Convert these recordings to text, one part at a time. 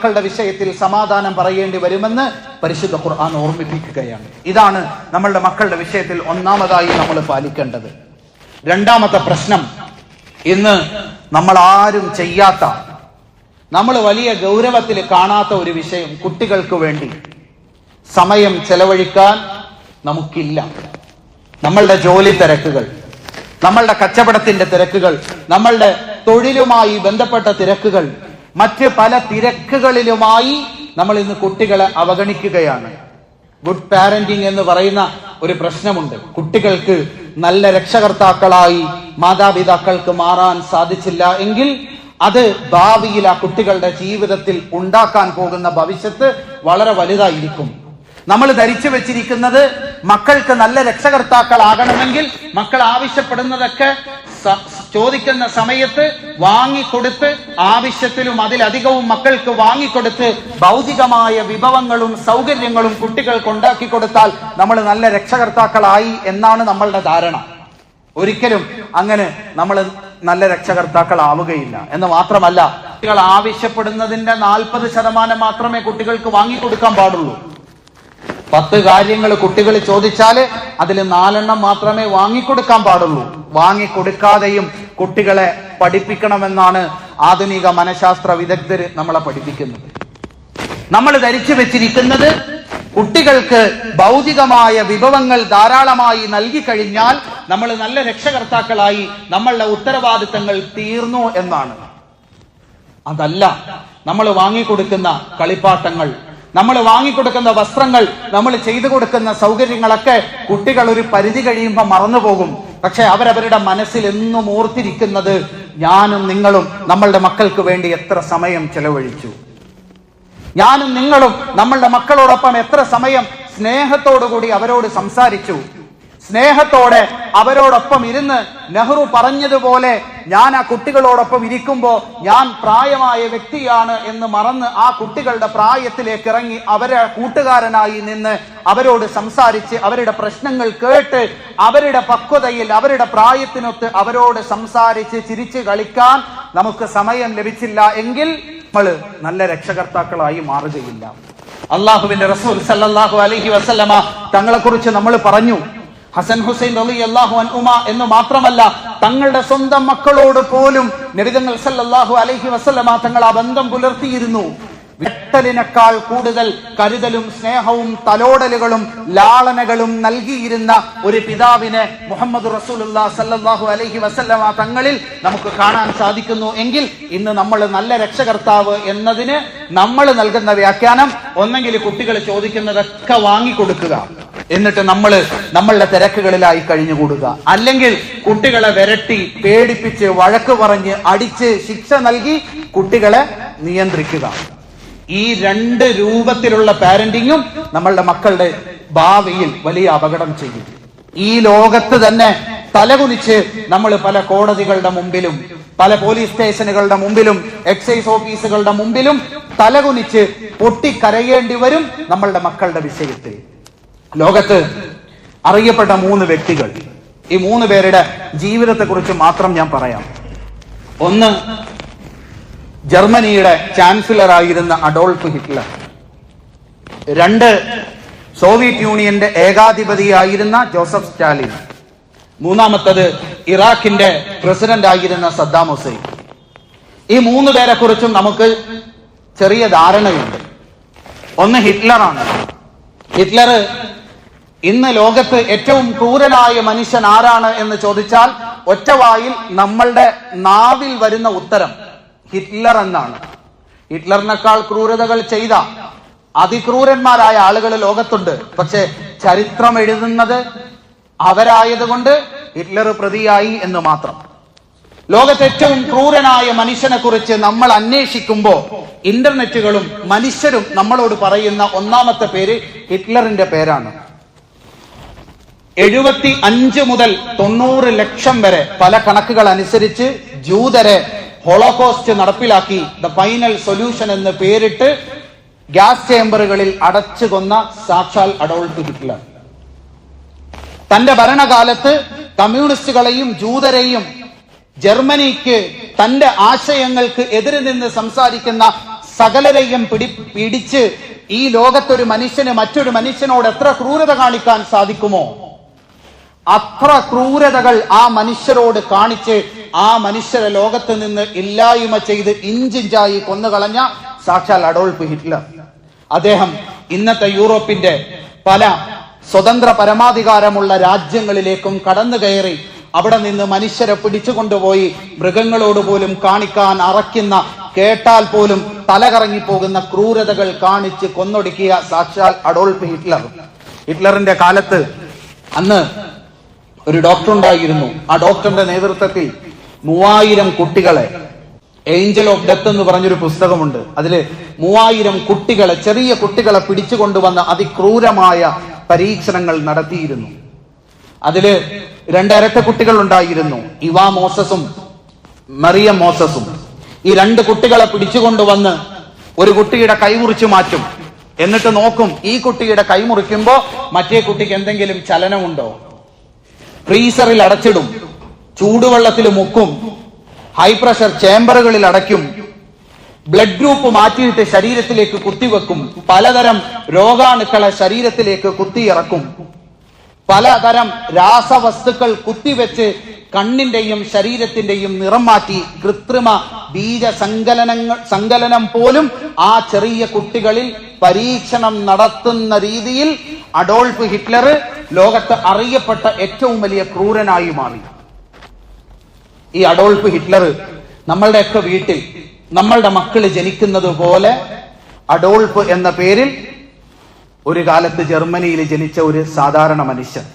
മക്കളുടെ വിഷയത്തിൽ സമാധാനം പറയേണ്ടി വരുമെന്ന് പരിശുദ്ധ ഖുർആൻ ഓർമ്മിപ്പിക്കുകയാണ്. ഇതാണ് നമ്മളുടെ മക്കളുടെ വിഷയത്തിൽ ഒന്നാമതായി നമ്മൾ പാലിക്കേണ്ടത്. രണ്ടാമത്തെ പ്രശ്നം, ഇന്ന് നമ്മൾ ആരും ചെയ്യാത്ത, നമ്മൾ വലിയ ഗൗരവത്തിൽ കാണാത്ത ഒരു വിഷയം, കുട്ടികൾക്ക് വേണ്ടി സമയം ചെലവഴിക്കാൻ നമുക്കില്ല. നമ്മളുടെ ജോലി തിരക്കുകൾ, നമ്മളുടെ കച്ചവടത്തിന്റെ തിരക്കുകൾ, നമ്മളുടെ തൊഴിലുമായി ബന്ധപ്പെട്ട തിരക്കുകൾ, മറ്റ് പല തിരക്കുകളിലുമായി നമ്മൾ ഇന്ന് കുട്ടികളെ അവഗണിക്കുകയാണ്. ഗുഡ് പാരന്റിങ് എന്ന് പറയുന്ന ഒരു പ്രശ്നമുണ്ട്. കുട്ടികൾക്ക് നല്ല രക്ഷകർത്താക്കളായി മാതാപിതാക്കൾക്ക് മാറാൻ സാധിച്ചില്ല എങ്കിൽ അത് ഭാവിയിൽ ആ കുട്ടികളുടെ ജീവിതത്തിൽ ഉണ്ടാക്കാൻ പോകുന്ന ഭവിഷ്യത്ത് വളരെ വലുതായിരിക്കും. നമ്മൾ ധരിച്ചു വെച്ചിരിക്കുന്നത് മക്കൾക്ക് നല്ല രക്ഷകർത്താക്കളാകണമെങ്കിൽ മക്കൾ ആവശ്യപ്പെടുന്നതൊക്കെ ചോദിക്കുന്ന സമയത്ത് വാങ്ങിക്കൊടുത്ത്, ആവശ്യത്തിലും അതിലധികവും മക്കൾക്ക് വാങ്ങിക്കൊടുത്ത് ഭൗതികമായ വിഭവങ്ങളും സൗകര്യങ്ങളും കുട്ടികൾക്ക് ഉണ്ടാക്കി കൊടുത്താൽ നമ്മൾ നല്ല രക്ഷകർത്താക്കളായി എന്നാണ് നമ്മളുടെ ധാരണ. ഒരിക്കലും അങ്ങനെ നമ്മൾ നല്ല രക്ഷകർത്താക്കളാവുകയില്ല. എന്ന് മാത്രമല്ല, കുട്ടികൾ ആവശ്യപ്പെടുന്നതിന്റെ 40% മാത്രമേ കുട്ടികൾക്ക് വാങ്ങിക്കൊടുക്കാൻ പാടുള്ളൂ. 10 കാര്യങ്ങൾ കുട്ടികൾ ചോദിച്ചാല് അതിൽ 4 മാത്രമേ വാങ്ങിക്കൊടുക്കാൻ പാടുള്ളൂ. വാങ്ങിക്കൊടുക്കാതെയും കുട്ടികളെ പഠിപ്പിക്കണമെന്നാണ് ആധുനിക മനഃശാസ്ത്ര വിദഗ്ധർ നമ്മളെ പഠിപ്പിക്കുന്നത്. നമ്മൾ ധരിച്ചു വെച്ചിരിക്കുന്നത് കുട്ടികൾക്ക് ഭൗതികമായ വിഭവങ്ങൾ ധാരാളമായി നൽകി കഴിഞ്ഞാൽ നമ്മൾ നല്ല രക്ഷകർത്താക്കളായി, നമ്മളുടെ ഉത്തരവാദിത്തങ്ങൾ തീർന്നു എന്നാണ്. അതല്ല. നമ്മൾ വാങ്ങിക്കൊടുക്കുന്ന കളിപ്പാട്ടങ്ങൾ, നമ്മൾ വാങ്ങിക്കൊടുക്കുന്ന വസ്ത്രങ്ങൾ, നമ്മൾ ചെയ്തു കൊടുക്കുന്ന സൗകര്യങ്ങളൊക്കെ കുട്ടികൾ ഒരു പരിധി കഴിയുമ്പോൾ മറന്നുപോകും. പക്ഷെ അവരവരുടെ മനസ്സിൽ എന്നും ഓർത്തിരിക്കുന്നത് ഞാനും നിങ്ങളും നമ്മളുടെ മക്കൾക്ക് വേണ്ടി എത്ര സമയം ചെലവഴിച്ചു, ഞാനും നിങ്ങളും നമ്മളുടെ മക്കളോടൊപ്പം എത്ര സമയം സ്നേഹത്തോടുകൂടി അവരോട് സംസാരിച്ചു, സ്നേഹത്തോടെ അവരോടൊപ്പം ഇരുന്ന് നെഹ്റു പറഞ്ഞതുപോലെ ഞാൻ ആ കുട്ടികളോടൊപ്പം ഇരിക്കുമ്പോൾ ഞാൻ പ്രായമായ വ്യക്തിയാണ് എന്ന് മറന്ന് ആ കുട്ടികളുടെ പ്രായത്തിലേക്ക് ഇറങ്ങി അവരെ കൂട്ടുകാരനായി നിന്ന് അവരോട് സംസാരിച്ച് അവരുടെ പ്രശ്നങ്ങൾ കേട്ട് അവരുടെ പക്വതയിൽ അവരുടെ പ്രായത്തിനൊത്ത് അവരോട് സംസാരിച്ച് ചിരിച്ച് കളിക്കാൻ നമുക്ക് സമയം ലഭിച്ചില്ല എങ്കിൽ നമ്മൾ നല്ല രക്ഷകർത്താക്കളായി മാറുകയില്ല. അള്ളാഹുവിന്റെ റസൂൽ സല്ലല്ലാഹു അലൈഹി വസല്ലമ തങ്ങളെ കുറിച്ച് നമ്മൾ പറഞ്ഞു, ഹസൻ ഹുസൈൻ റളിയല്ലാഹു അൻഹുമ എന്ന് മാത്രമല്ല തങ്ങളുടെ സ്വന്തം മക്കളോട് പോലും നബി തങ്ങൾ സല്ലല്ലാഹു അലൈഹി വസല്ലമ തങ്ങൾ ആ ബന്ധം പുലർത്തിയിരുന്നു. വെട്ടലിനേക്കാൾ കൂടുതൽ കരുതലും സ്നേഹവും തലോടലുകളും ലാളനകളും നൽകിയിരുന്ന ഒരു പിതാവിനെ മുഹമ്മദ് റസൂലുള്ളാഹി സല്ലല്ലാഹു അലൈഹി വസല്ലമ തങ്ങളിൽ നമുക്ക് കാണാൻ സാധിക്കുന്നു എങ്കിൽ ഇന്ന് നമ്മൾ നല്ല രക്ഷകർത്താവ് എന്നതിന് നമ്മൾ നൽകുന്ന വ്യാഖ്യാനം ഒന്നെങ്കിൽ കുട്ടികൾ ചോദിക്കുന്നതൊക്കെ വാങ്ങിക്കൊടുക്കുക, എന്നിട്ട് നമ്മളുടെ തിരക്കുകളിലായി കഴിഞ്ഞുകൂടുക, അല്ലെങ്കിൽ കുട്ടികളെ വിരട്ടി പേടിപ്പിച്ച് വഴക്ക് പറഞ്ഞ് അടിച്ച് ശിക്ഷ നൽകി കുട്ടികളെ നിയന്ത്രിക്കുക. ഈ 2 രൂപത്തിലുള്ള പാരന്റിങ്ങും നമ്മളുടെ മക്കളുടെ ഭാവിയിൽ വലിയ അപകടം ചെയ്യും. ഈ ലോകത്ത് തന്നെ തലകുനിച്ച് നമ്മൾ പല കോടതികളുടെ മുമ്പിലും പല പോലീസ് സ്റ്റേഷനുകളുടെ മുമ്പിലും എക്സൈസ് ഓഫീസുകളുടെ മുമ്പിലും തലകുനിച്ച് പൊട്ടിക്കരയേണ്ടി വരും നമ്മളുടെ മക്കളുടെ വിഷയത്തിൽ. ലോകത്ത് അറിയപ്പെട്ട 3 വ്യക്തികൾ, ഈ 3 പേരുടെ ജീവിതത്തെ കുറിച്ച് മാത്രം ഞാൻ പറയാം. ഒന്ന്, ജർമ്മനിയുടെ ചാൻസലർ ആയിരുന്ന അഡോൾഫ് ഹിറ്റ്ലർ. 2, സോവിയറ്റ് യൂണിയന്റെ ഏകാധിപതിയായിരുന്ന ജോസഫ് സ്റ്റാലിൻ. 3-മത്തത് ഇറാഖിന്റെ പ്രസിഡന്റ് ആയിരുന്ന സദ്ദാം ഹുസൈൻ. ഈ 3 പേരെ കുറിച്ചും നമുക്ക് ചെറിയ ധാരണയുണ്ട്. ഒന്ന് ഹിറ്റ്ലറാണ്. ഹിറ്റ്ലർ ഇന്ന് ലോകത്ത് ഏറ്റവും ക്രൂരനായ മനുഷ്യൻ ആരാണ് എന്ന് ചോദിച്ചാൽ ഒറ്റവായിൽ നമ്മളുടെ നാവിൽ വരുന്ന ഉത്തരം ഹിറ്റ്ലർ എന്നാണ്. ഹിറ്റ്ലറിനേക്കാൾ ക്രൂരതകൾ ചെയ്ത അതിക്രൂരന്മാരായ ആളുകൾ ലോകത്തുണ്ട്. പക്ഷെ ചരിത്രം എഴുതുന്നത് അവരായതുകൊണ്ട് ഹിറ്റ്ലർ പ്രതിയായി എന്ന് മാത്രം. ലോകത്തെ ഏറ്റവും ക്രൂരനായ മനുഷ്യനെ കുറിച്ച് നമ്മൾ അന്വേഷിക്കുമ്പോൾ ഇന്റർനെറ്റുകളും മനുഷ്യരും നമ്മളോട് പറയുന്ന 1-മത്തെ പേര് ഹിറ്റ്ലറിന്റെ പേരാണ്. 75 മുതൽ 90 ലക്ഷം വരെ പല കണക്കുകൾ അനുസരിച്ച് ജൂതരെ ഹോളോകോസ്റ്റ് നടപ്പിലാക്കി ദ ഫൈനൽ സൊല്യൂഷൻ എന്ന് പേരിട്ട് ഗ്യാസ് ചേംബറുകളിൽ അടച്ചു കൊന്ന സാക്ഷാൽ അഡോൾഫ് ഹിറ്റ്ലർ. തന്റെ ഭരണകാലത്ത് കമ്മ്യൂണിസ്റ്റുകളെയും ജൂതരെയും ജർമ്മനിക്ക് തന്റെ ആശയങ്ങൾക്ക് എതിരെ നിന്ന് സംസാരിക്കുന്ന സകലരെയും പിടിച്ച് ഈ ലോകത്തൊരു മനുഷ്യന് മറ്റൊരു മനുഷ്യനോട് എത്ര ക്രൂരത കാണിക്കാൻ സാധിക്കുമോ അത്ര ക്രൂരതകൾ ആ മനുഷ്യരോട് കാണിച്ച് ആ മനുഷ്യരെ ലോകത്ത് നിന്ന് ഇല്ലായ്മ ചെയ്ത് ഇഞ്ചിഞ്ചായി കൊന്നുകളഞ്ഞ സാക്ഷാൽ അഡോൾഫ് ഹിറ്റ്ലർ. അദ്ദേഹം ഇന്നത്തെ യൂറോപ്പിന്റെ പല സ്വതന്ത്ര പരമാധികാരമുള്ള രാജ്യങ്ങളിലേക്കും കടന്നു കയറി അവിടെ നിന്ന് മനുഷ്യരെ പിടിച്ചുകൊണ്ടുപോയി മൃഗങ്ങളോട് പോലും കാണിക്കാൻ അറയ്ക്കുന്ന, കേട്ടാൽ പോലും തലകറങ്ങിപ്പോകുന്ന ക്രൂരതകൾ കാണിച്ച് കൊന്നൊടുക്കിയ സാക്ഷാൽ അഡോൾഫ് ഹിറ്റ്ലർ. ഹിറ്റ്ലറിന്റെ കാലത്ത് അന്ന് ഒരു ഡോക്ടർ ഉണ്ടായിരുന്നു. ആ ഡോക്ടറിന്റെ നേതൃത്വത്തിൽ 3000 കുട്ടികളെ, ഏഞ്ചൽ ഓഫ് ഡെത്ത് എന്ന് പറഞ്ഞൊരു പുസ്തകമുണ്ട്. അതില് 3000 കുട്ടികളെ, ചെറിയ കുട്ടികളെ പിടിച്ചുകൊണ്ടുവന്ന അതിക്രൂരമായ പരീക്ഷണങ്ങൾ നടത്തിയിരുന്നു. അതില് 2 ഇരട്ട കുട്ടികൾ ഉണ്ടായിരുന്നു, ഇവാ മോസസും മറിയ മോസസും. ഈ 2 കുട്ടികളെ പിടിച്ചുകൊണ്ടുവന്ന് ഒരു കുട്ടിയുടെ കൈ മുറിച്ചു മാറ്റും. എന്നിട്ട് നോക്കും ഈ കുട്ടിയുടെ കൈ മുറിക്കുമ്പോ മറ്റേ കുട്ടിക്ക് എന്തെങ്കിലും ചലനമുണ്ടോ. ഫ്രീസറിൽ അടച്ചിടും, ചൂടുവെള്ളത്തിൽ മുക്കും, ഹൈ പ്രഷർ ചേംബറുകളിൽ അടയ്ക്കും, ബ്ലഡ് ഗ്രൂപ്പ് മാറ്റിയിട്ട് ശരീരത്തിലേക്ക് കുത്തിവെക്കും, പലതരം രോഗാണുക്കളെ ശരീരത്തിലേക്ക് കുത്തിയിറക്കും, പലതരം രാസവസ്തുക്കൾ കണ്ണിന്റെയും ശരീരത്തിന്റെയും നിറം മാറ്റി കൃത്രിമ ബീജ സങ്കലനം പോലും ആ ചെറിയ കുട്ടികളിൽ പരീക്ഷണം നടത്തുന്ന രീതിയിൽ അഡോൾഫ് ഹിറ്റ്ലർ ലോകത്ത് അറിയപ്പെട്ട ഏറ്റവും വലിയ ക്രൂരനായി മാറി. ഈ അഡോൾഫ് ഹിറ്റ്ലർ നമ്മളുടെയൊക്കെ വീട്ടിൽ നമ്മളുടെ മക്കൾ ജനിക്കുന്നത് പോലെ അഡോൾഫ് എന്ന പേരിൽ ഒരു കാലത്ത് ജർമ്മനിയിൽ ജനിച്ച ഒരു സാധാരണ മനുഷ്യൻ.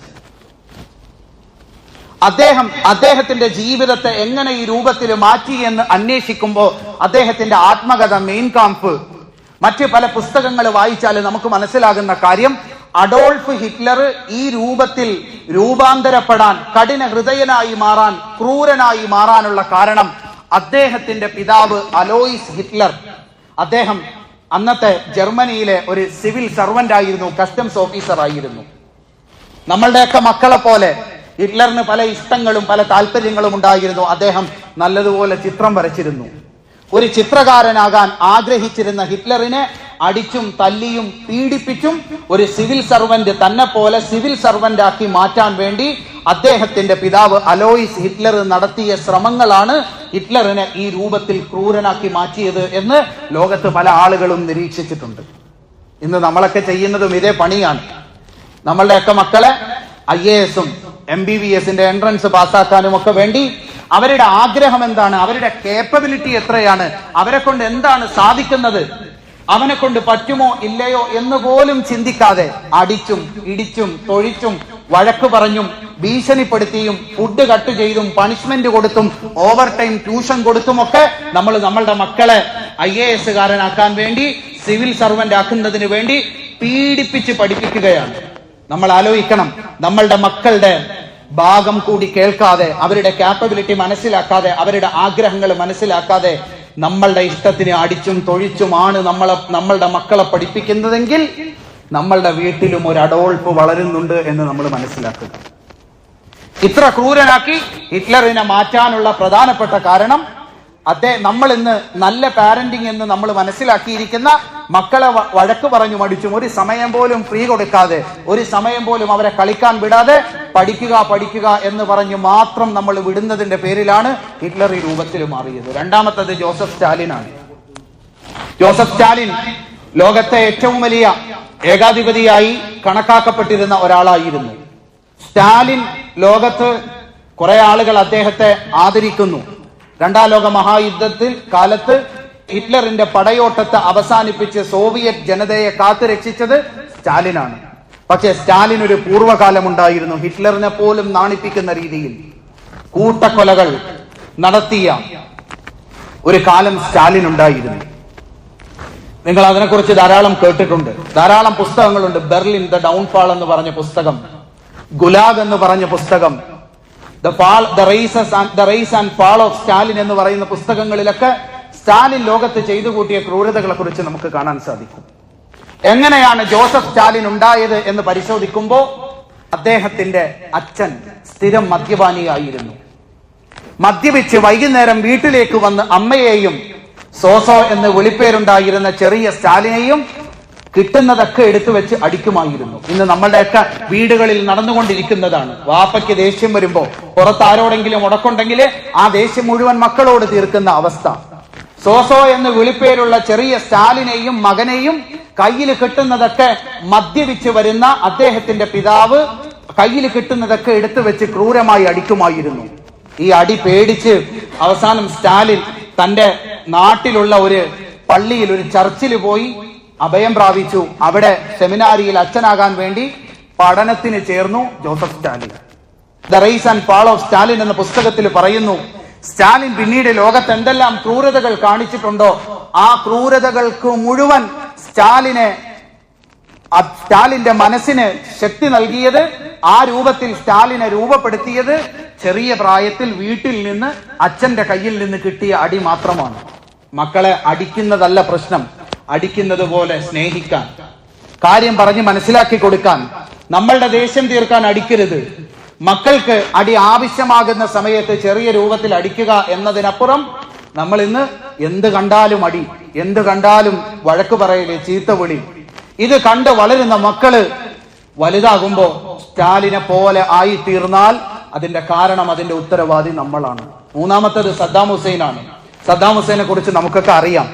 അദ്ദേഹത്തിന്റെ ജീവിതത്തെ എങ്ങനെ ഈ രൂപത്തിൽ മാറ്റി എന്ന് അന്വേഷിക്കുമ്പോൾ അദ്ദേഹത്തിന്റെ ആത്മകഥ മെയിൻ കാംപ്, മറ്റ് പല പുസ്തകങ്ങൾ വായിച്ചാൽ നമുക്ക് മനസ്സിലാകുന്ന കാര്യം, അഡോൾഫ് ഹിറ്റ്ലർ ഈ രൂപത്തിൽ രൂപാന്തരപ്പെടാൻ, കഠിന ഹൃദയനായി മാറാൻ, ക്രൂരനായി മാറാനുള്ള കാരണം അദ്ദേഹത്തിന്റെ പിതാവ് അലോയിസ് ഹിറ്റ്ലർ. അദ്ദേഹം അന്നത്തെ ജർമ്മനിയിലെ ഒരു സിവിൽ സർവന്റ് ആയിരുന്നു, കസ്റ്റംസ് ഓഫീസർ ആയിരുന്നു. നമ്മളുടെയൊക്കെ മക്കളെ പോലെ ഹിറ്റ്ലറിന് പല ഇഷ്ടങ്ങളും പല താല്പര്യങ്ങളും ഉണ്ടായിരുന്നു. അദ്ദേഹം നല്ലതുപോലെ ചിത്രം വരച്ചിരുന്നു. ഒരു ചിത്രകാരനാകാൻ ആഗ്രഹിച്ചിരുന്ന ഹിറ്റ്ലറിനെ അടിച്ചും തല്ലിയും പീഡിപ്പിച്ചും ഒരു സിവിൽ സർവന്റ് തന്നെ പോലെ സിവിൽ സർവന്റ് ആക്കി മാറ്റാൻ വേണ്ടി അദ്ദേഹത്തിന്റെ പിതാവ് അലോയിസ് ഹിറ്റ്ലർ നടത്തിയ ശ്രമങ്ങളാണ് ഹിറ്റ്ലറിനെ ഈ രൂപത്തിൽ ക്രൂരനാക്കി മാറ്റിയത് എന്ന് ലോകത്ത് പല ആളുകളും നിരീക്ഷിച്ചിട്ടുണ്ട്. ഇന്ന് നമ്മളൊക്കെ ചെയ്യുന്നതും ഇതേ പണിയാണ്. നമ്മളുടെയൊക്കെ മക്കളെ IAS-ഉം MBBS-ന്റെ എൻട്രൻസ് പാസ്സാക്കാനും ഒക്കെ വേണ്ടി അവരുടെ ആഗ്രഹം എന്താണ്, അവരുടെ കേപ്പബിലിറ്റി എത്രയാണ്, അവരെ കൊണ്ട് എന്താണ് സാധിക്കുന്നത്, അവനെ കൊണ്ട് പറ്റുമോ ഇല്ലയോ എന്ന് പോലും ചിന്തിക്കാതെ അടിച്ചും ഇടിച്ചും തൊഴിച്ചും വഴക്ക് പറഞ്ഞും ഭീഷണിപ്പെടുത്തിയും ഫുഡ് കട്ട് ചെയ്തും പണിഷ്മെന്റ് കൊടുത്തും ഓവർ ടൈം ട്യൂഷൻ കൊടുത്തുമൊക്കെ നമ്മൾ നമ്മളുടെ മക്കളെ IAS-കാരനാക്കാൻ വേണ്ടി, സിവിൽ സർവന്റ് ആക്കുന്നതിന് വേണ്ടി പീഡിപ്പിച്ച് പഠിപ്പിക്കുകയാണ്. നമ്മൾ ആലോചിക്കണം, നമ്മളുടെ മക്കളുടെ ഭാഗം കൂടി കേൾക്കാതെ, അവരുടെ കാപ്പബിലിറ്റി മനസ്സിലാക്കാതെ, അവരുടെ ആഗ്രഹങ്ങൾ മനസ്സിലാക്കാതെ നമ്മളുടെ ഇഷ്ടത്തിന് അടിച്ചും തൊഴിച്ചുമാണ് നമ്മളുടെ മക്കളെ പഠിപ്പിക്കുന്നതെങ്കിൽ നമ്മളുടെ വീട്ടിലും ഒരു അഡോൾഫ് വളരുന്നുണ്ട് എന്ന് നമ്മൾ മനസ്സിലാക്കുക. ഇത്ര ക്രൂരനാക്കി ഹിറ്റ്ലറിനെ മാറ്റാനുള്ള പ്രധാനപ്പെട്ട കാരണം നമ്മൾ ഇന്ന് നല്ല പാരന്റിങ് എന്ന് നമ്മൾ മനസ്സിലാക്കിയിരിക്കുന്ന മക്കളെ വഴക്ക് പറഞ്ഞു മടിച്ചും ഒരു സമയം പോലും ഫ്രീ കൊടുക്കാതെ, ഒരു സമയം പോലും അവരെ കളിക്കാൻ വിടാതെ പഠിക്കുക എന്ന് പറഞ്ഞു മാത്രം നമ്മൾ വിടുന്നതിന്റെ പേരിലാണ് ഹിറ്റ്ലർ ഈ രൂപത്തിൽ മാറിയത്. രണ്ടാമത്തത് ജോസഫ് സ്റ്റാലിനാണ്. ജോസഫ് സ്റ്റാലിൻ ലോകത്തെ ഏറ്റവും വലിയ ഏകാധിപതിയായി കണക്കാക്കപ്പെട്ടിരുന്ന ഒരാളായിരുന്നു. സ്റ്റാലിൻ ലോകത്ത് കുറെ ആളുകൾ അദ്ദേഹത്തെ ആദരിക്കുന്നു. രണ്ടാം ലോക മഹായുദ്ധത്തിൽ കാലത്ത് ഹിറ്റ്ലറിന്റെ പടയോട്ടത്തെ അവസാനിപ്പിച്ച് സോവിയറ്റ് ജനതയെ കാത്തുരക്ഷിച്ചത് സ്റ്റാലിനാണ്. പക്ഷേ സ്റ്റാലിൻ ഒരു പൂർവ്വകാലമുണ്ടായിരുന്നു. ഹിറ്റ്ലറിനെ പോലും നാണിപ്പിക്കുന്ന രീതിയിൽ കൂട്ടക്കൊലകൾ നടത്തിയ ഒരു കാലം സ്റ്റാലിൻ ഉണ്ടായിരുന്നു. നിങ്ങൾ അതിനെക്കുറിച്ച് ധാരാളം കേട്ടിട്ടുണ്ട്, ധാരാളം പുസ്തകങ്ങളുണ്ട്. ബെർലിൻ ദ ഡൗൺഫാൾ എന്ന് പറഞ്ഞ പുസ്തകം, ഗുലാഗ് എന്ന് പറഞ്ഞ പുസ്തകം, the rise and fall of Stalin എന്ന് പറയുന്ന പുസ്തകങ്ങളിലൊക്കെ സ്റ്റാലിൻ ലോകത്ത് ചെയ്തു കൂട്ടിയ ക്രൂരതകളെ കുറിച്ച് നമുക്ക് കാണാൻ സാധിക്കും. എങ്ങനെയാണ് ജോസഫ് സ്റ്റാലിൻ ഉണ്ടായത് എന്ന് പരിശോധിക്കുമ്പോൾ അദ്ദേഹത്തിന്റെ അച്ഛൻ സ്ഥിരം മദ്യപാനിയായിരുന്നു. മദ്യപിച്ച് വൈകുന്നേരം വീട്ടിലേക്ക് വന്ന് അമ്മയെയും സോസോ എന്ന് വിളിപ്പേരുണ്ടായിരുന്ന ചെറിയ സ്റ്റാലിനെയും കിട്ടുന്നതൊക്കെ എടുത്തു വെച്ച് അടിക്കുമായിരുന്നു. ഇന്ന് നമ്മളുടെയൊക്കെ വീടുകളിൽ നടന്നുകൊണ്ടിരിക്കുന്നതാണ്. വാപ്പയ്ക്ക് ദേഷ്യം വരുമ്പോ പുറത്താരോടെങ്കിലും ഉടക്കുണ്ടെങ്കിൽ ആ ദേഷ്യം മുഴുവൻ മക്കളോട് തീർക്കുന്ന അവസ്ഥ. സോസോ എന്ന് വിളിപ്പേരുള്ള ചെറിയ സ്റ്റാലിനെയും മകനെയും കയ്യിൽ കിട്ടുന്നതൊക്കെ മദ്യപിച്ച് വരുന്ന അദ്ദേഹത്തിന്റെ പിതാവ് കയ്യിൽ കിട്ടുന്നതൊക്കെ എടുത്തു വെച്ച് ക്രൂരമായി അടിക്കുമായിരുന്നു. ഈ അടി പേടിച്ച് അവസാനം സ്റ്റാലിൻ തന്റെ നാട്ടിലുള്ള ഒരു പള്ളിയിൽ, ഒരു ചർച്ചിൽ പോയി അഭയം പ്രാപിച്ചു. അവിടെ സെമിനാരിയിൽ അച്ഛനാകാൻ വേണ്ടി പഠനത്തിന് ചേർന്നു Joseph Stalin. The rise and fall of Stalin എന്ന പുസ്തകത്തിൽ പറയുന്നു, സ്റ്റാലിൻ പിന്നീട് ലോകത്ത് എന്തെല്ലാം ക്രൂരതകൾ കാണിച്ചിട്ടുണ്ടോ ആ ക്രൂരതകൾക്ക് മുഴുവൻ സ്റ്റാലിന്റെ മനസ്സിന് ശക്തി നൽകിയത്, ആ രൂപത്തിൽ സ്റ്റാലിനെ രൂപപ്പെടുത്തിയത് ചെറിയ പ്രായത്തിൽ വീട്ടിൽ നിന്ന് അച്ഛന്റെ കയ്യിൽ നിന്ന് കിട്ടിയ അടി മാത്രമാണ്. മക്കളെ അടിക്കുന്നതല്ല പ്രശ്നം, അടിക്കുന്നത് പോലെ സ്നേഹിക്കാൻ, കാര്യം പറഞ്ഞ് മനസ്സിലാക്കി കൊടുക്കാൻ, നമ്മളുടെ ദേഷ്യം തീർക്കാൻ അടിക്കരുത്. മക്കൾക്ക് അടി ആവശ്യമാകുന്ന സമയത്ത് ചെറിയ രൂപത്തിൽ അടിക്കുക എന്നതിനപ്പുറം നമ്മൾ ഇന്ന് എന്ത് കണ്ടാലും അടി, എന്ത് കണ്ടാലും വഴക്ക് പറയല്, ചീത്തവിളി. ഇത് കണ്ട് വളരുന്ന മക്കള് വലുതാകുമ്പോ സ്റ്റാലിനെ പോലെ ആയി തീർന്നാൽ അതിന്റെ കാരണം, അതിന്റെ ഉത്തരവാദി നമ്മളാണ്. മൂന്നാമത്തേത് സദ്ദാം ഹുസൈനാണ്. സദ്ദാം ഹുസൈനെ കുറിച്ച് നമുക്കൊക്കെ അറിയാം.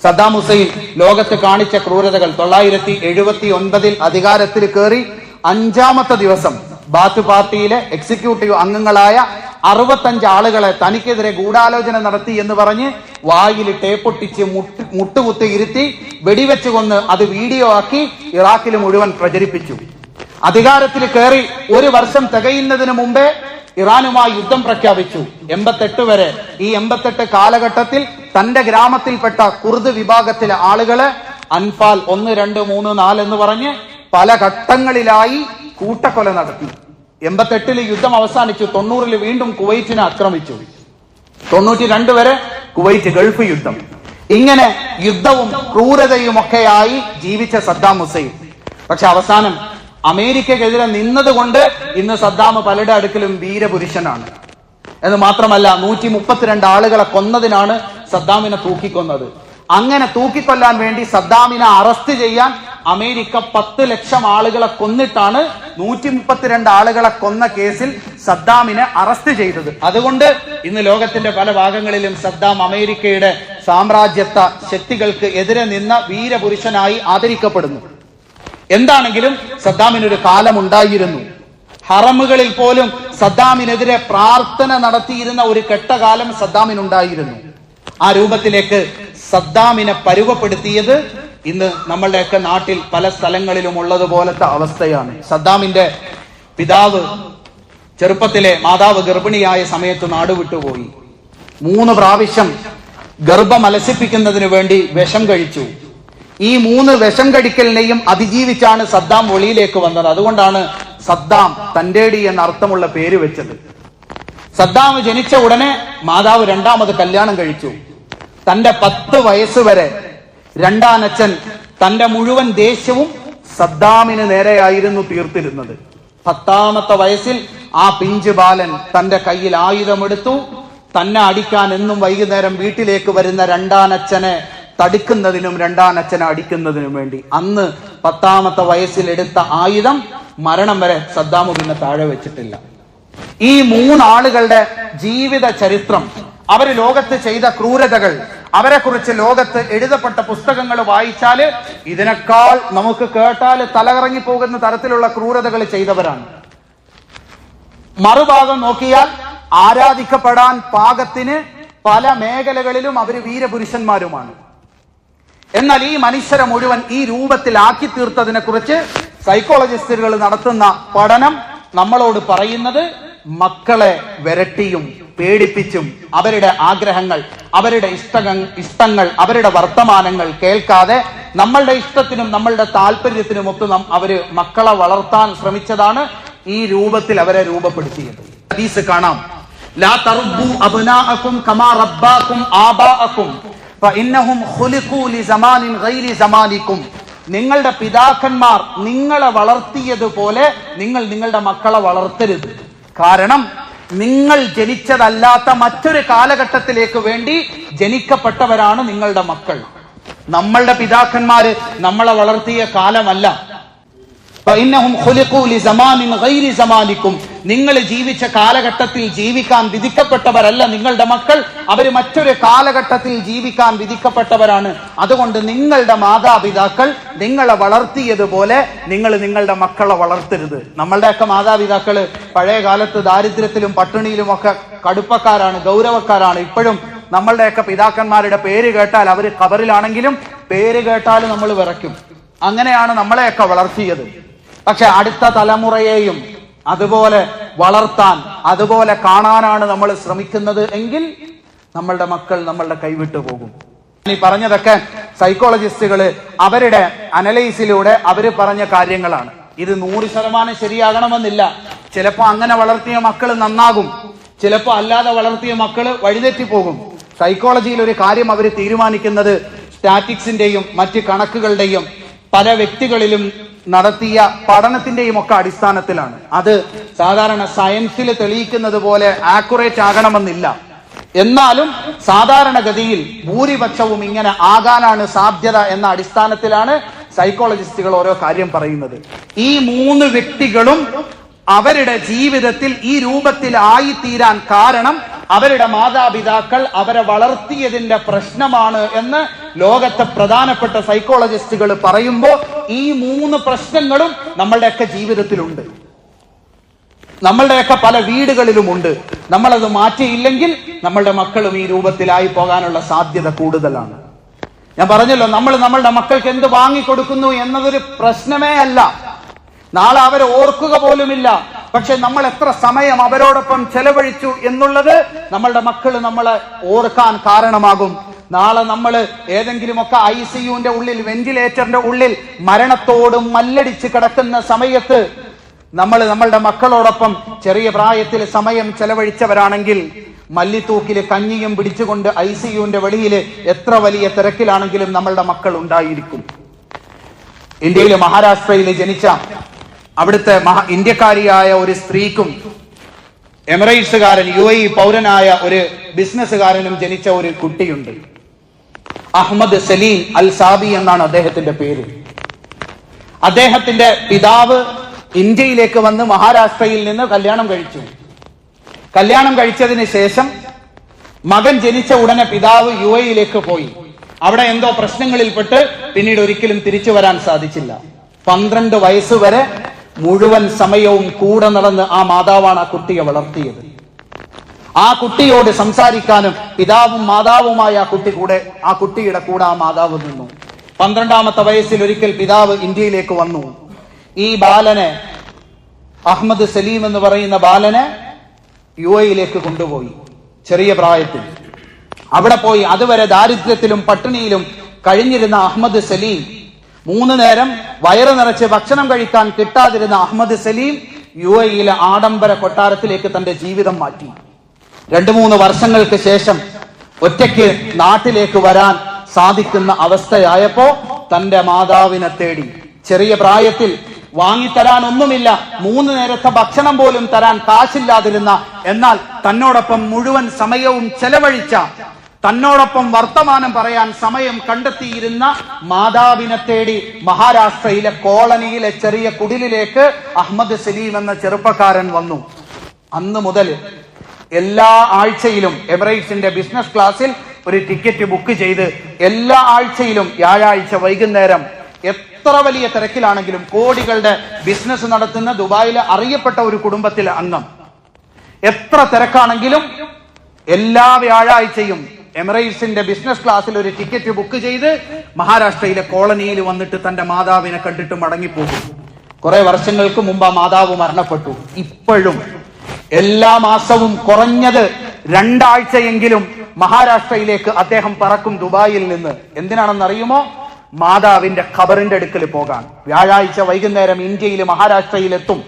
സദ്ദാം ഹുസൈൻ ലോകത്ത് കാണിച്ച ക്രൂരതകൾ. 1979 അധികാരത്തിൽ കയറി 5ാമത്തെ ദിവസം ബാത്ത് പാർട്ടിയിലെ എക്സിക്യൂട്ടീവ് അംഗങ്ങളായ 65 ആളുകളെ തനിക്കെതിരെ ഗൂഢാലോചന നടത്തി എന്ന് പറഞ്ഞ് വായിൽ ടേപ്പൊട്ടിച്ച് മുട്ടുകുത്തി ഇരുത്തി വെടിവെച്ച് കൊന്ന് അത് വീഡിയോ ആക്കി ഇറാഖിൽ മുഴുവൻ പ്രചരിപ്പിച്ചു. അധികാരത്തിൽ കയറി 1 വർഷം തികയുന്നതിന് മുമ്പേ ഇറാനുമായി യുദ്ധം പ്രഖ്യാപിച്ചു. 88 വരെ. ഈ 88 കാലഘട്ടത്തിൽ തന്റെ ഗ്രാമത്തിൽപ്പെട്ട കുർദ് വിഭാഗത്തിലെ ആളുകളെ അൻഫാൽ 1, 2, 3, 4 എന്ന് പറഞ്ഞ് പല ഘട്ടങ്ങളിലായി കൂട്ടക്കൊല നടത്തി. 88 യുദ്ധം അവസാനിച്ചു. 90 വീണ്ടും കുവൈറ്റിനെ ആക്രമിച്ചു. 92 വരെ കുവൈറ്റ് ഗൾഫ് യുദ്ധം. ഇങ്ങനെ യുദ്ധവും ക്രൂരതയും ഒക്കെയായി ജീവിച്ച സദ്ദാം ഹുസൈൻ. പക്ഷെ അവസാനം അമേരിക്കക്കെതിരെ നിന്നതുകൊണ്ട് ഇന്ന് സദ്ദാം പലരുടെ അടുക്കലും വീരപുരുഷനാണ്. എന്ന് മാത്രമല്ല 132 ആളുകളെ കൊന്നതിനാണ് സദ്ദാമിനെ തൂക്കിക്കൊന്നത്. അങ്ങനെ തൂക്കിക്കൊല്ലാൻ വേണ്ടി സദ്ദാമിനെ അറസ്റ്റ് ചെയ്യാൻ അമേരിക്ക 10 ലക്ഷം ആളുകളെ കൊന്നിട്ടാണ് 132 ആളുകളെ കൊന്ന കേസിൽ സദ്ദാമിനെ അറസ്റ്റ് ചെയ്തത്. അതുകൊണ്ട് ഇന്ന് ലോകത്തിന്റെ പല ഭാഗങ്ങളിലും സദ്ദാം അമേരിക്കയുടെ സാമ്രാജ്യത്വ ശക്തികൾക്ക് എതിരെ നിന്ന വീരപുരുഷനായി ആദരിക്കപ്പെടുന്നു. എന്താണെങ്കിലും സദ്ദാമിനൊരു കാലമുണ്ടായിരുന്നു. ഹറമുകളിൽ പോലും സദ്ദാമിനെതിരെ പ്രാർത്ഥന നടത്തിയിരുന്ന ഒരു കെട്ടകാലം സദ്ദാമിനുണ്ടായിരുന്നു. ആ രൂപത്തിലേക്ക് സദ്ദാമിനെ പരുവപ്പെടുത്തിയത് ഇന്ന് നമ്മളുടെയൊക്കെ നാട്ടിൽ പല സ്ഥലങ്ങളിലും ഉള്ളതുപോലത്തെ അവസ്ഥയാണ്. സദ്ദാമിന്റെ പിതാവ് ചെറുപ്പത്തിലെ മാതാവ് ഗർഭിണിയായ സമയത്ത് നാടുവിട്ടുപോയി. 3 പ്രാവശ്യം ഗർഭം അലസിപ്പിക്കുന്നതിന് വേണ്ടി വിഷം കഴിച്ചു. ഈ 3 വിഷം കഴിക്കലിനെയും അതിജീവിച്ചാണ് സദ്ദാം വെളിയിലേക്ക് വന്നത്. അതുകൊണ്ടാണ് സദ്ദാം തന്റേടി എന്ന അർത്ഥമുള്ള പേര് വെച്ചത്. സദ്ദാം ജനിച്ച ഉടനെ മാതാവ് 2ാമത് കല്യാണം കഴിച്ചു. തന്റെ 10 വയസ്സ് വരെ രണ്ടാനച്ഛൻ തന്റെ മുഴുവൻ ദേഷ്യവും സദ്ദാമിന് നേരെയായിരുന്നു തീർത്തിരുന്നത്. 10ാമത്തെ വയസ്സിൽ ആ പിഞ്ചു ബാലൻ തന്റെ കയ്യിൽ ആയുധമെടുത്തു. തന്നെ അടിക്കാൻ എന്നും വൈകുന്നേരം വീട്ടിലേക്ക് വരുന്ന രണ്ടാനച്ഛനെ തടുക്കുന്നതിനും രണ്ടാനച്ഛനെ അടിക്കുന്നതിനും വേണ്ടി അന്ന് 10ാമത്തെ വയസ്സിൽ എടുത്ത ആയുധം മരണം വരെ സദ്ദാം പിന്നെ താഴെ വെച്ചിട്ടില്ല. ഈ 3 ആളുകളുടെ ജീവിത ചരിത്രം, അവര് ലോകത്ത് ചെയ്ത ക്രൂരതകൾ, അവരെ കുറിച്ച് ലോകത്ത് എഴുതപ്പെട്ട പുസ്തകങ്ങൾ വായിച്ചാല് ഇതിനേക്കാൾ നമുക്ക് കേട്ടാല് തലകറങ്ങി പോകുന്ന തരത്തിലുള്ള ക്രൂരതകൾ ചെയ്തവരാണ്. മറുഭാഗം നോക്കിയാൽ ആരാധിക്കപ്പെടാൻ പാകത്തിന് പല മേഖലകളിലും അവര് വീരപുരുഷന്മാരുമാണ്. എന്നാൽ ഈ മനുഷ്യരെ മുഴുവൻ ഈ രൂപത്തിലാക്കി തീർത്തതിനെ കുറിച്ച് സൈക്കോളജിസ്റ്റുകൾ നടത്തുന്ന പഠനം നമ്മളോട് പറയുന്നത് മക്കളെ വിരട്ടിയും പേടിപ്പിച്ചും അവരുടെ ആഗ്രഹങ്ങൾ, അവരുടെ ഇഷ്ടങ്ങൾ, അവരുടെ വർത്തമാനങ്ങൾ കേൾക്കാതെ നമ്മളുടെ ഇഷ്ടത്തിനും നമ്മളുടെ താല്പര്യത്തിനും ഒത്ത് അവര് മക്കളെ വളർത്താൻ ശ്രമിച്ചതാണ് ഈ രൂപത്തിൽ അവരെ രൂപപ്പെടുത്തിയത്. ഹദീസ് കാണാം, ലാ തറബ്ബു അബ്നാഅകും കമാ റബ്ബാകും ആബാഅകും ഫഇന്നഹും ഖുലിഖൂ ലിസമാനിൻ ഗൈരി സമാനികും. നിങ്ങളുടെ പിതാക്കന്മാർ നിങ്ങളെ വളർത്തിയതുപോലെ നിങ്ങൾ നിങ്ങളുടെ മക്കളെ വളർത്തരുത്. കാരണം നിങ്ങൾ ജനിച്ചതല്ലാത്ത മറ്റൊരു കാലഘട്ടത്തിലേക്ക് വേണ്ടി ജനിക്കപ്പെട്ടവരാണ് നിങ്ങളുടെ മക്കൾ. നമ്മളുടെ പിതാക്കന്മാര് നമ്മളെ വളർത്തിയ കാലമല്ല. നിങ്ങൾ ജീവിച്ച കാലഘട്ടത്തിൽ ജീവിക്കാൻ വിധിക്കപ്പെട്ടവരല്ല നിങ്ങളുടെ മക്കൾ. അവര് മറ്റൊരു കാലഘട്ടത്തിൽ ജീവിക്കാൻ വിധിക്കപ്പെട്ടവരാണ്. അതുകൊണ്ട് നിങ്ങളുടെ മാതാപിതാക്കൾ നിങ്ങളെ വളർത്തിയതുപോലെ നിങ്ങൾ നിങ്ങളുടെ മക്കളെ വളർത്തരുത്. നമ്മളുടെയൊക്കെ മാതാപിതാക്കള് പഴയ കാലത്ത് ദാരിദ്ര്യത്തിലും പട്ടിണിയിലും ഒക്കെ കടുപ്പക്കാരാണ്, ഗൗരവക്കാരാണ്. ഇപ്പോഴും നമ്മളുടെയൊക്കെ പിതാക്കന്മാരുടെ പേര് കേട്ടാൽ അവര് ഖബറിലാണെങ്കിലും പേര് കേട്ടാൽ നമ്മൾ വിറയ്ക്കും. അങ്ങനെയാണ് നമ്മളെയൊക്കെ വളർത്തിയത്. പക്ഷെ അടുത്ത തലമുറയെയും അതുപോലെ വളർത്താൻ, അതുപോലെ കാണാനാണ് നമ്മൾ ശ്രമിക്കുന്നത് എങ്കിൽ നമ്മളുടെ മക്കൾ നമ്മളുടെ കൈവിട്ടു പോകും. ഈ പറഞ്ഞതൊക്കെ സൈക്കോളജിസ്റ്റുകള് അവരുടെ അനലൈസിലൂടെ അവര് പറഞ്ഞ കാര്യങ്ങളാണ്. ഇത് 100% ശരിയാകണമെന്നില്ല. ചിലപ്പോ അങ്ങനെ വളർത്തിയ മക്കൾ നന്നാകും, ചിലപ്പോ അല്ലാതെ വളർത്തിയ മക്കൾ വഴിതെറ്റിപ്പോകും. സൈക്കോളജിയിൽ ഒരു കാര്യം അവർ തീരുമാനിക്കുന്നത് സ്റ്റാറ്റിക്സിന്റെയും മറ്റ് കണക്കുകളുടെയും പല വ്യക്തികളിലും നടത്തിയ പഠനത്തിന്റെയും ഒക്കെ അടിസ്ഥാനത്തിലാണ്. അത് സാധാരണ സയൻസിൽ തെളിയിക്കുന്നത് പോലെ ആക്യുറേറ്റ് ആകണമെന്നില്ല. എന്നാലും സാധാരണഗതിയിൽ ഭൂരിപക്ഷവും ഇങ്ങനെ ആകാനാണ് സാധ്യത എന്ന അടിസ്ഥാനത്തിലാണ് സൈക്കോളജിസ്റ്റുകൾ ഓരോ കാര്യം പറയുന്നത്. ഈ 3 വ്യക്തികളും അവരുടെ ജീവിതത്തിൽ ഈ രൂപത്തിലായിത്തീരാൻ കാരണം അവരുടെ മാതാപിതാക്കൾ അവരെ വളർത്തിയതിന്റെ പ്രശ്നമാണ് എന്ന് ലോകത്തെ പ്രധാനപ്പെട്ട സൈക്കോളജിസ്റ്റുകൾ പറയുമ്പോൾ ഈ 3 പ്രശ്നങ്ങളും നമ്മളുടെയൊക്കെ ജീവിതത്തിലുണ്ട്, നമ്മളുടെയൊക്കെ പല വീടുകളിലുമുണ്ട്. നമ്മളത് മാറ്റിയില്ലെങ്കിൽ നമ്മളുടെ മക്കളും ഈ രൂപത്തിലായി പോകാനുള്ള സാധ്യത കൂടുതലാണ്. ഞാൻ പറഞ്ഞല്ലോ, നമ്മൾ നമ്മളുടെ മക്കൾക്ക് എന്ത് വാങ്ങിക്കൊടുക്കുന്നു എന്നതൊരു പ്രശ്നമേ അല്ല. നാളെ അവരെ ഓർക്കുക പോലുമില്ല. പക്ഷെ നമ്മൾ എത്ര സമയം അവരോടൊപ്പം ചെലവഴിച്ചു എന്നുള്ളത് നമ്മളുടെ മക്കൾ നമ്മളെ ഓർക്കാൻ കാരണമാകും. നാളെ നമ്മൾ ഏതെങ്കിലുമൊക്കെ ICUവിന്റെ ഉള്ളിൽ, വെന്റിലേറ്ററിന്റെ ഉള്ളിൽ മരണത്തോട് മല്ലടിച്ച് കിടക്കുന്ന സമയത്ത് നമ്മൾ നമ്മളുടെ മക്കളോടൊപ്പം ചെറിയ പ്രായത്തിൽ സമയം ചെലവഴിച്ചവരാണെങ്കിൽ മല്ലിത്തൂക്കില് കഞ്ഞിയും പിടിച്ചുകൊണ്ട് ICUവിന്റെ വെളിയിൽ എത്ര വലിയ തിരക്കിലാണെങ്കിലും നമ്മളുടെ മക്കൾ ഉണ്ടായിരിക്കും. ഇന്ത്യയിലെ മഹാരാഷ്ട്രയിൽ ജനിച്ച അവിടുത്തെ ഇന്ത്യക്കാരിയായ ഒരു സ്ത്രീക്കും എമിറേറ്റ്സുകാരൻ UAE പൗരനായ ഒരു ബിസിനസ്സുകാരനും ജനിച്ച ഒരു കുട്ടിയുണ്ട്. അഹമ്മദ് സലീം അൽ സാബി എന്നാണ് അദ്ദേഹത്തിന്റെ പേര്. അദ്ദേഹത്തിന്റെ പിതാവ് ഇന്ത്യയിലേക്ക് വന്ന് മഹാരാഷ്ട്രയിൽ നിന്ന് കല്യാണം കഴിച്ചു. കല്യാണം കഴിച്ചതിന് ശേഷം മകൻ ജനിച്ച ഉടനെ പിതാവ് UAE പോയി. അവിടെ എന്തോ പ്രശ്നങ്ങളിൽപ്പെട്ട് പിന്നീട് ഒരിക്കലും തിരിച്ചു വരാൻ സാധിച്ചില്ല. 12 വയസ്സ് വരെ മുഴുവൻ സമയവും കൂടെ നടന്ന് ആ മാതാവാണ് ആ കുട്ടിയെ വളർത്തിയത്. ആ കുട്ടിയോട് സംസാരിക്കാനും പിതാവും മാതാവുമായ ആ കുട്ടിയുടെ കൂടെ ആ മാതാവ് നിന്നു. 12ാമത്തെ വയസ്സിൽ ഒരിക്കൽ പിതാവ് ഇന്ത്യയിലേക്ക് വന്നു. ഈ ബാലനെ, അഹമ്മദ് സലീം എന്ന് പറയുന്ന ബാലനെ UAE കൊണ്ടുപോയി. ചെറിയ പ്രായത്തിൽ അവിടെ പോയി അതുവരെ ദാരിദ്ര്യത്തിലും പട്ടിണിയിലും കഴിഞ്ഞിരുന്ന അഹമ്മദ് സലീം, 3 നേരം വയറ് നിറച്ച് ഭക്ഷണം കഴിക്കാൻ കിട്ടാതിരുന്ന അഹമ്മദ് സലീം UAE ആഡംബര കൊട്ടാരത്തിലേക്ക് തന്റെ ജീവിതം മാറ്റി. 2-3 വർഷങ്ങൾക്ക് ശേഷം ഒറ്റയ്ക്ക് നാട്ടിലേക്ക് വരാൻ സാധിക്കുന്ന അവസ്ഥയായപ്പോ തന്റെ മാതാവിനെ തേടി. ചെറിയ പ്രായത്തിൽ വാങ്ങിത്തരാൻ ഒന്നുമില്ല, 3 നേരത്തെ ഭക്ഷണം പോലും തരാൻ കാശില്ലാതിരുന്ന, എന്നാൽ തന്നോടൊപ്പം മുഴുവൻ സമയവും ചെലവഴിച്ച, തന്നോടൊപ്പം വർത്തമാനം പറയാൻ സമയം കണ്ടെത്തിയിരുന്ന മാതാവിനെ തേടി മഹാരാഷ്ട്രയിലെ കോളനിയിലെ ചെറിയ കുടിലിലേക്ക് അഹമ്മദ് സലീം എന്ന ചെറുപ്പക്കാരൻ വന്നു. അന്ന് മുതൽ എല്ലാ ആഴ്ചയിലും എമിറേറ്റ്സിന്റെ ബിസിനസ് ക്ലാസ്സിൽ ഒരു ടിക്കറ്റ് ബുക്ക് ചെയ്ത് എല്ലാ ആഴ്ചയിലും വ്യാഴാഴ്ച വൈകുന്നേരം, എത്ര വലിയ തിരക്കിലാണെങ്കിലും, കോടികളുടെ ബിസിനസ് നടത്തുന്ന ദുബായിലെ അറിയപ്പെട്ട ഒരു കുടുംബത്തിലെ അംഗം, എത്ര തിരക്കാണെങ്കിലും എല്ലാ വ്യാഴാഴ്ചയും എമിറേറ്റ്സിന്റെ ബിസിനസ് ക്ലാസ്സിൽ ഒരു ടിക്കറ്റ് ബുക്ക് ചെയ്ത് മഹാരാഷ്ട്രയിലെ കോളനിയിൽ വന്നിട്ട് തന്റെ മാതാവിനെ കണ്ടിട്ട് മടങ്ങിപ്പോകും. കുറെ വർഷങ്ങൾക്ക് മുമ്പ് ആ മാതാവ് മരണപ്പെട്ടു. ഇപ്പോഴും എല്ലാ മാസവും കുറഞ്ഞത് 2 ആഴ്ചയെങ്കിലും മഹാരാഷ്ട്രയിലേക്ക് അദ്ദേഹം പറക്കും ദുബായിൽ നിന്ന്. എന്തിനാണെന്നറിയുമോ? മാതാവിന്റെ ഖബറിന്റെ അടുക്കൽ പോകാൻ. വ്യാഴാഴ്ച വൈകുന്നേരം ഇന്ത്യയിൽ മഹാരാഷ്ട്രയിലെത്തും.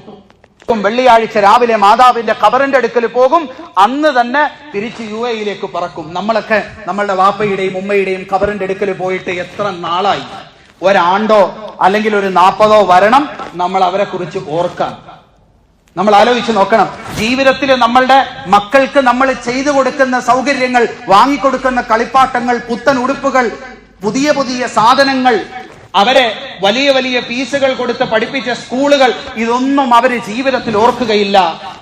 വെള്ളിയാഴ്ച രാവിലെ മാതാവിന്റെ ഖബറിന്റെ അടുക്കൽ പോകും. അന്ന് തന്നെ തിരിച്ച് UAE പറക്കും. നമ്മളൊക്കെ നമ്മളുടെ വാപ്പയുടെയും ഉമ്മയുടെയും ഖബറിന്റെ അടുക്കൽ പോയിട്ട് എത്ര നാളായി? ഒരാണ്ടോ അല്ലെങ്കിൽ ഒരു 40ഓ വരണം നമ്മൾ അവരെ കുറിച്ച് ഓർക്കാൻ. നമ്മൾ ആലോചിച്ച് നോക്കണം. ജീവിതത്തിൽ നമ്മളുടെ മക്കൾക്ക് നമ്മൾ ചെയ്തു കൊടുക്കുന്ന സൗകര്യങ്ങൾ, വാങ്ങിക്കൊടുക്കുന്ന കളിപ്പാട്ടങ്ങൾ, പുത്തൻ ഉടുപ്പുകൾ, പുതിയ പുതിയ സാധനങ്ങൾ, അവരെ വലിയ വലിയ ഫീസുകൾ കൊടുത്ത് പഠിപ്പിച്ച സ്കൂളുകൾ, ഇതൊന്നും അവര് ജീവിതത്തിൽ ഓർക്കുകയില്ല.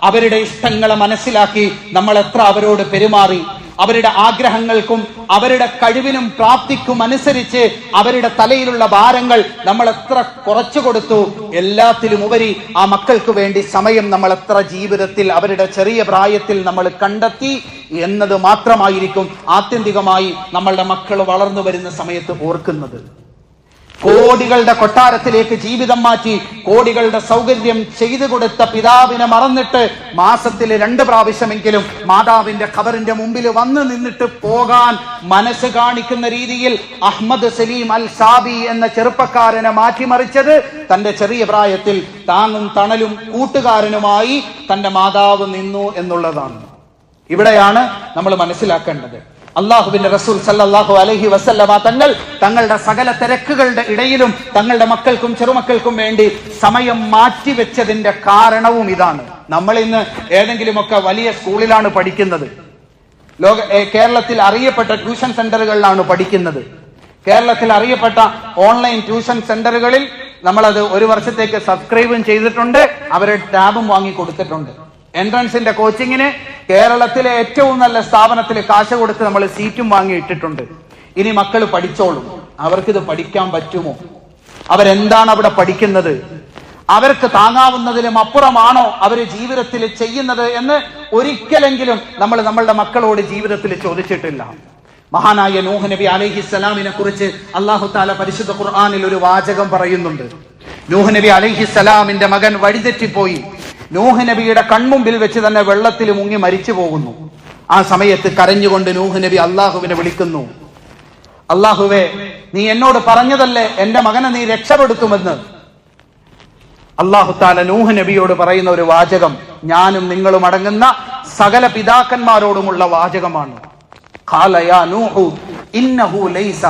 അവരുടെ ഇഷ്ടങ്ങളെ മനസ്സിലാക്കി നമ്മൾ എത്ര അവരോട് പെരുമാറി, അവരുടെ ആഗ്രഹങ്ങൾക്കും അവരുടെ കഴിവിനും പ്രാപ്തിക്കും അനുസരിച്ച് അവരുടെ തലയിലുള്ള ഭാരങ്ങൾ നമ്മൾ എത്ര കുറച്ചു കൊടുത്തു. എല്ലാത്തിലും ഉപരി ആ മക്കൾക്ക് വേണ്ടി സമയം നമ്മൾ എത്ര ജീവിതത്തിൽ അവരുടെ ചെറിയ പ്രായത്തിൽ നമ്മൾ കണ്ടെത്തി എന്നത് മാത്രമായിരിക്കും ആത്യന്തികമായി നമ്മളുടെ മക്കൾ വളർന്നു വരുന്ന സമയത്ത് ഓർക്കുന്നത്. കോടികളുടെ കൊട്ടാരത്തിലേക്ക് ജീവിതം മാറ്റി കോടികളുടെ സൗകര്യം ചെയ്തു കൊടുത്ത പിതാവിനെ മറന്നിട്ട് മാസത്തിൽ 2 പ്രാവശ്യമെങ്കിലും മാതാവിന്റെ ഖബറിന്റെ മുമ്പിൽ വന്ന് നിന്നിട്ട് പോകാൻ മനസ്സ് കാണിക്കുന്ന രീതിയിൽ അഹ്മദ് സലീം അൽ സാബി എന്ന ചെറുപ്പക്കാരനെ മാറ്റിമറിച്ചത് തന്റെ ചെറിയ പ്രായത്തിൽ താങ്ങും തണലും കൂട്ടുകാരനുമായി തന്റെ മാതാവ് നിന്നു എന്നുള്ളതാണ്. ഇവിടെയാണ് നമ്മൾ മനസ്സിലാക്കേണ്ടത്. അള്ളാഹുവിന്റെ റസൂൽ സല്ലല്ലാഹു അലൈഹി വസല്ലമ തങ്ങളുടെ സകല തിരക്കുകളുടെ ഇടയിലും തങ്ങളുടെ മക്കൾക്കും ചെറുമക്കൾക്കും വേണ്ടി സമയം മാറ്റിവെച്ചതിന്റെ കാരണവും ഇതാണ്. നമ്മൾ ഇന്ന് ഏതെങ്കിലുമൊക്കെ വലിയ സ്കൂളിലാണ് പഠിക്കുന്നത്, കേരളത്തിൽ അറിയപ്പെട്ട ട്യൂഷൻ സെന്ററുകളിലാണ് പഠിക്കുന്നത്. കേരളത്തിൽ അറിയപ്പെട്ട ഓൺലൈൻ ട്യൂഷൻ സെന്ററുകളിൽ നമ്മളത് 1 വർഷത്തേക്ക് സബ്സ്ക്രൈബും ചെയ്തിട്ടുണ്ട്, അവരുടെ ടാബും വാങ്ങി കൊടുത്തിട്ടുണ്ട്. എൻട്രൻസിന്റെ കോച്ചിങ്ങിന് കേരളത്തിലെ ഏറ്റവും നല്ല സ്ഥാപനത്തിൽ കാശ് കൊടുത്ത് നമ്മൾ സീറ്റും വാങ്ങി ഇട്ടിട്ടുണ്ട്. ഇനി മക്കൾ പഠിച്ചോളും. അവർക്കിത് പഠിക്കാൻ പറ്റുമോ? അവരെന്താണ് അവിടെ പഠിക്കുന്നത്? അവർക്ക് താങ്ങാവുന്നതിലും അപ്പുറമാണോ അവര് ജീവിതത്തിൽ ചെയ്യുന്നത് എന്ന് ഒരിക്കലെങ്കിലും നമ്മൾ നമ്മളുടെ മക്കളോട് ജീവിതത്തിൽ ചോദിച്ചിട്ടില്ല. മഹാനായ നൂഹ് നബി അലൈഹിസ്സലാമിനെ കുറിച്ച് അല്ലാഹു തആല പരിശുദ്ധ ഖുർആനിൽ ഒരു വാചകം പറയുന്നുണ്ട്. നൂഹ് നബി അലൈഹിസ്സലാമിന്റെ മകൻ വഴിതെറ്റിപ്പോയി. നൂഹ് നബിയുടെ കൺമുമ്പിൽ വെച്ച് തന്നെ വെള്ളത്തിൽ മുങ്ങി മരിച്ചു പോകുന്നു. ആ സമയത്ത് കരഞ്ഞുകൊണ്ട് നൂഹ് നബി അള്ളാഹുവിനെ വിളിക്കുന്നു. അള്ളാഹുവേ, നീ എന്നോട് പറഞ്ഞതല്ലേ എന്റെ മകനെ നീ രക്ഷപ്പെടുത്തുമെന്ന്. അള്ളാഹു തആല നൂഹ് നബിയോട് പറയുന്ന ഒരു വാചകം ഞാനും നിങ്ങളും അടങ്ങുന്ന സകല പിതാക്കന്മാരോടുമുള്ള വാചകമാണ്. ഖാല യാ നൂഹു ഇന്നഹു ലൈസ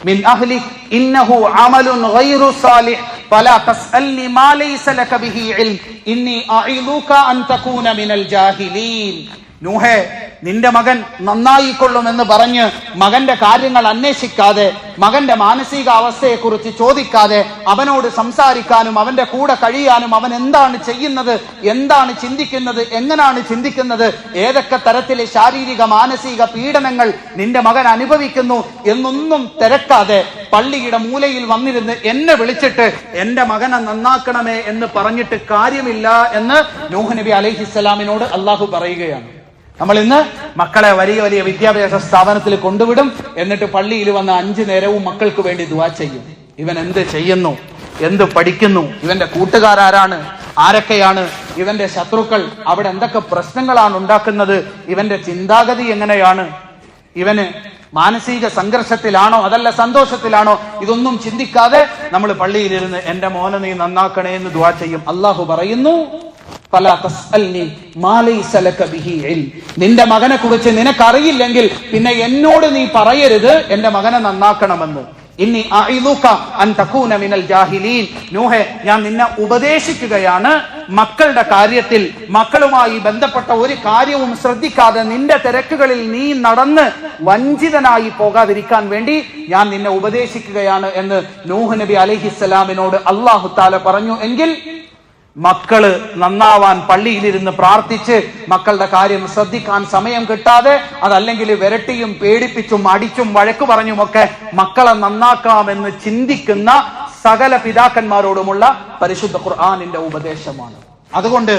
മിൻ അഹ്ലിക് ഇന്നഹു അമലുൻ ഗൈറു സാലിഹ് ഫലാ തസ്അൽനി മാ ലൈസ ലക ബിഹി ഇൽം ഇന്നി അഇദുക അൻ തകൂന മിനൽ ജാഹിലീൻ. നൂഹേ, നിന്റെ മകൻ നന്നായിക്കൊള്ളുമെന്ന് പറഞ്ഞ് മകന്റെ കാര്യങ്ങൾ അന്വേഷിക്കാതെ, മകന്റെ മാനസിക അവസ്ഥയെക്കുറിച്ച് ചോദിക്കാതെ, അവനോട് സംസാരിക്കാനും അവന്റെ കൂടെ കഴിയാനും അവൻ എന്താണ് ചെയ്യുന്നത്, എന്താണ് ചിന്തിക്കുന്നത്, എങ്ങനെയാണ് ചിന്തിക്കുന്നത്, ഏതൊക്കെ തരത്തിലെ ശാരീരിക മാനസിക പീഡനങ്ങൾ നിന്റെ മകൻ അനുഭവിക്കുന്നു എന്നൊന്നും തിരക്കാതെ പള്ളിയുടെ മൂലയിൽ വന്നിരുന്ന് എന്നെ വിളിച്ചിട്ട് എന്റെ മകനെ നന്നാക്കണമേ എന്ന് പറഞ്ഞിട്ട് കാര്യമില്ല എന്ന് നൂഹ് നബി അലൈഹിസ്സലാമിനോട് അള്ളാഹു പറയുകയാണ്. നമ്മൾ ഇന്ന് മക്കളെ വലിയ വലിയ വിദ്യാഭ്യാസ സ്ഥാപനത്തിൽ കൊണ്ടുവിടും, എന്നിട്ട് പള്ളിയിൽ വന്ന് 5 നേരവും മക്കൾക്ക് വേണ്ടി ദുആ ചെയ്യും. ഇവൻ എന്ത് ചെയ്യുന്നു, എന്ത് പഠിക്കുന്നു, ഇവന്റെ കൂട്ടുകാരാരാണ്, ആരൊക്കെയാണ് ഇവന്റെ ശത്രുക്കൾ, അവിടെ എന്തൊക്കെ പ്രശ്നങ്ങളാണ് ഉണ്ടാക്കുന്നത്, ഇവന്റെ ചിന്താഗതി എങ്ങനെയാണ്, ഇവന് മാനസിക സംഘർഷത്തിലാണോ അതല്ല സന്തോഷത്തിലാണോ, ഇതൊന്നും ചിന്തിക്കാതെ നമ്മൾ പള്ളിയിലിരുന്ന് എന്റെ മോനെ നീ നന്നാക്കണേ എന്ന് ദുആ ചെയ്യും. അള്ളാഹു പറയുന്നു, നിന്റെ മകനെ കുറിച്ച് നിനക്കറിയില്ലെങ്കിൽ പിന്നെ എന്നോട് നീ പറയരുത് എന്റെ മകനെ നന്നാക്കണമെന്ന്. ഇന്നി അഇദുക അൻ തകൂന മിനൽ ജാഹിലീൻ. നൂഹേ, ഞാൻ നിന്നെ ഉപദേശിക്കുകയാണ് മക്കളുടെ കാര്യത്തിൽ. മക്കളുമായി ബന്ധപ്പെട്ട ഒരു കാര്യവും ശ്രദ്ധിക്കാതെ നിന്റെ തിരക്കുകളിൽ നീ നടന്ന് വഞ്ചിതനായി പോകാതിരിക്കാൻ വേണ്ടി ഞാൻ നിന്നെ ഉപദേശിക്കുകയാണ് എന്ന് നൂഹ് നബി അലൈഹിസ്സലാമിനോട് അല്ലാഹു തആല പറഞ്ഞു. എങ്കിൽ മക്കള് നന്നാവാൻ പള്ളിയിലിരുന്ന് പ്രാർത്ഥിച്ച് മക്കളുടെ കാര്യം ശ്രദ്ധിക്കാൻ സമയം കിട്ടാതെ, അതല്ലെങ്കിൽ വിരട്ടിയും പേടിപ്പിച്ചും അടിച്ചും വഴക്കു പറഞ്ഞുമൊക്കെ മക്കളെ നന്നാക്കാമെന്ന് ചിന്തിക്കുന്ന സകല പിതാക്കന്മാരോടുമുള്ള പരിശുദ്ധ ഖുർആനിന്റെ ഉപദേശമാണ്. അതുകൊണ്ട്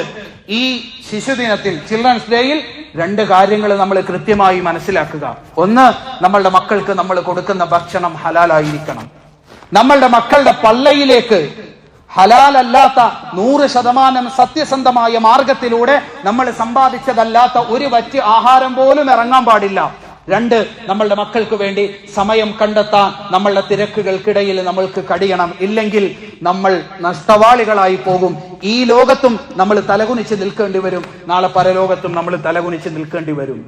ഈ ശിശുദിനത്തിൽ, ചിൽഡ്രൻസ് ഡേയിൽ 2 കാര്യങ്ങൾ നമ്മൾ കൃത്യമായി മനസ്സിലാക്കുക. ഒന്ന്, നമ്മളുടെ മക്കൾക്ക് നമ്മൾ കൊടുക്കുന്ന ഭക്ഷണം ഹലാലായിരിക്കണം. നമ്മളുടെ മക്കളുടെ പള്ളയിലേക്ക് ഹലാലല്ലാത്ത 100% സത്യസന്ധമായ മാർഗത്തിലൂടെ നമ്മൾ സമ്പാദിച്ചതല്ലാത്ത ഒരു വറ്റ് ആഹാരം പോലും ഇറങ്ങാൻ പാടില്ല. 2, നമ്മളുടെ മക്കൾക്ക് വേണ്ടി സമയം കണ്ടെത്താൻ നമ്മളുടെ തിരക്കുകൾക്കിടയിൽ നമ്മൾക്ക് കഴിയണം. ഇല്ലെങ്കിൽ നമ്മൾ നഷ്ടവാളികളായി പോകും. ഈ ലോകത്തും നമ്മൾ തലകുനിച്ച് നിൽക്കേണ്ടി വരും, നാളെ പരലോകത്തും നമ്മൾ തലകുനിച്ച് നിൽക്കേണ്ടി വരും.